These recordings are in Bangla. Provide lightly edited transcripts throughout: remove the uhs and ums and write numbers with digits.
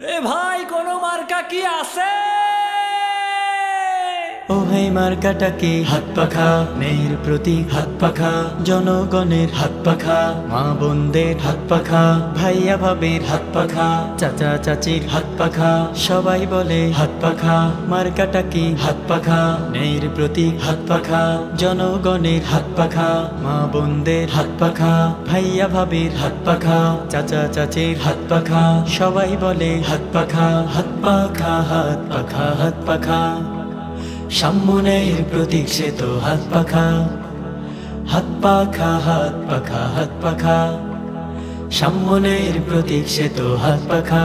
এ ভাই কোন মার্কা কি আছে? ও ভাই মার্কাটা কি? হাত পাখা, মেয়ের প্রতীক হাত পাখা, জনগণের হাত পাখা, মা বোনদের হাত পাখা, ভাইয়া ভাবির হাত পাখা, চাচা চাচির হাত পাখা, সবাই বলে হাত পাখা। মার্কাটা কি? হাত পাখা, মেয়ের প্রতীক হাত পাখা, জনগণের হাত পাখা, মা বোনদের হাত পাখা, ভাইয়া ভাবির হাত পাখা, চাচা চাচির হাত পাখা, সবাই বলে হাত পাখা। হাত পাখা, হাত পাখা, হাত পাখা, সামনের প্রতীক সে তো হাত পাখা। হাত পাখা, হাত পাখা, হাত পাখা, সামনের প্রতীক সে তো হাত পাখা।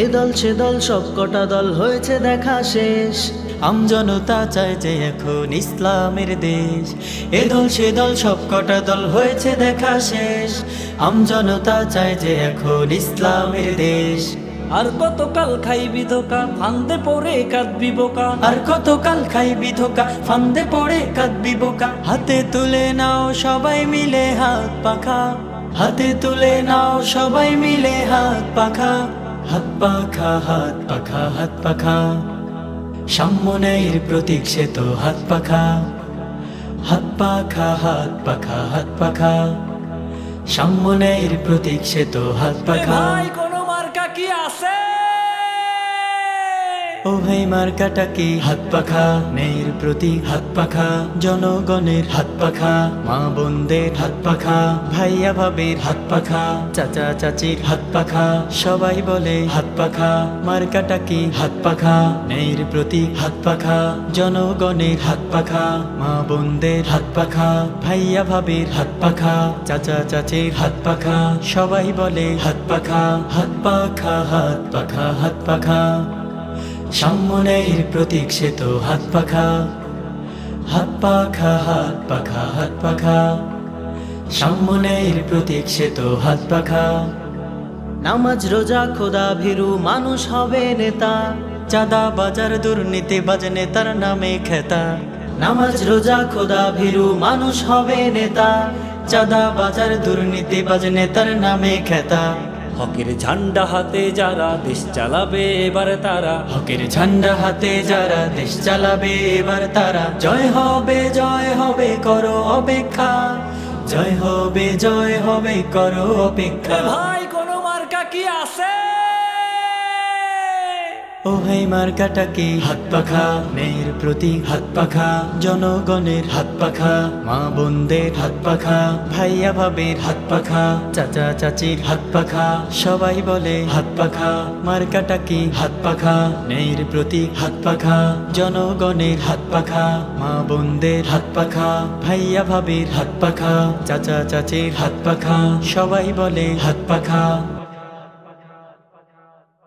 এ দল সে দল সব কটা দল হয়েছে দেখা শেষ। আমজনতা চায় যে এখন ইসলামের দেশ। এ দল সে দল সব কটা দল হয়েছে দেখা শেষ। আমজনতা চায় যে এখন ইসলামের দেশ। আর কতকাল খাইবি ধোকা, ফান্দে পড়ে কাঁদবি বোকা। আর কতকাল খাইবি ধোকা, ফান্দে পড়ে কাঁদবি বোকা। হাতে তুলে নাও সবাই মিলে হাত পাখা, হাতে তুলে নাও সবাই মিলে হাত পাখা। হাত পাখা, হাত পাখা, হাত পাখা, সামনের প্রতীক সে তো হাত পাখা। হাত পাখা, হাত পাখা, হাত পাখা, সামনের প্রতীক সে তো হাত এ পাখা। ভাই কোন মার্কা কি আছে? ও ভাই মার্কাটা কি? হাত পাখা, মেয়ের প্রতীক হাত পাখা, জনগণের হাত পাখা, মা বোনদের হাত পাখা, ভাইয়া ভাবির হাত পাখা, চাচা চাচির হাত পাখা, সবাই বলে হাত পাখা। মার্কাটা কি? হাত পাখা, মেয়ের প্রতীক হাত পাখা, জনগণের হাত পাখা, মা বোনদের হাত পাখা, ভাইয়া ভাবির হাত পাখা, চাচা চাচির হাত পাখা, সবাই বলে হাত পাখা। হাত পাখা, হাত পাখা, হাত পাখা, সামনের প্রতীক সে তো হাত পাখা। হাত পাখা, হাত পাখা, হাত পাখা, সামনের প্রতীক সে তো হাত পাখা। নামাজ রোজা খোদা ভীরু মানুষ হবে নেতা। চাঁদা বাজার দুর্নীতি বাজ নেতার নামে খেতা। নামাজ রোজা খোদা ভীরু মানুষ হবে নেতা। চাঁদা বাজার দুর্নীতি বাজ নেতার নামে খেতা। হকের ঝান্ডা হাতে যারা দেশ চালাবে এবার তারা। হকের ঝান্ডা হাতে যারা দেশ চালাবে এবার তারা। জয় হবে করো অপেক্ষা। জয় হবে করো এ অপেক্ষা। ভাই কোন মার্কা কি আছে? ও ভাই মার্কাটা কি? হাত পাখা, মেয়ের প্রতীক হাত পাখা, জনগণের হাত পাখা, মা বোনদের হাত পাখা, ভাইয়া ভাবির হাত পাখা, চাচা চাচির হাত পাখা, সবাই বলে হাত পাখা। মার্কাটা কি? হাত পাখা, মেয়ের প্রতীক হাত পাখা, জনগণের হাত পাখা, মা বোনদের হাত পাখা, ভাইয়া ভাবির হাত পাখা, চাচা চাচির হাত পাখা, সবাই বলে হাত পাখা।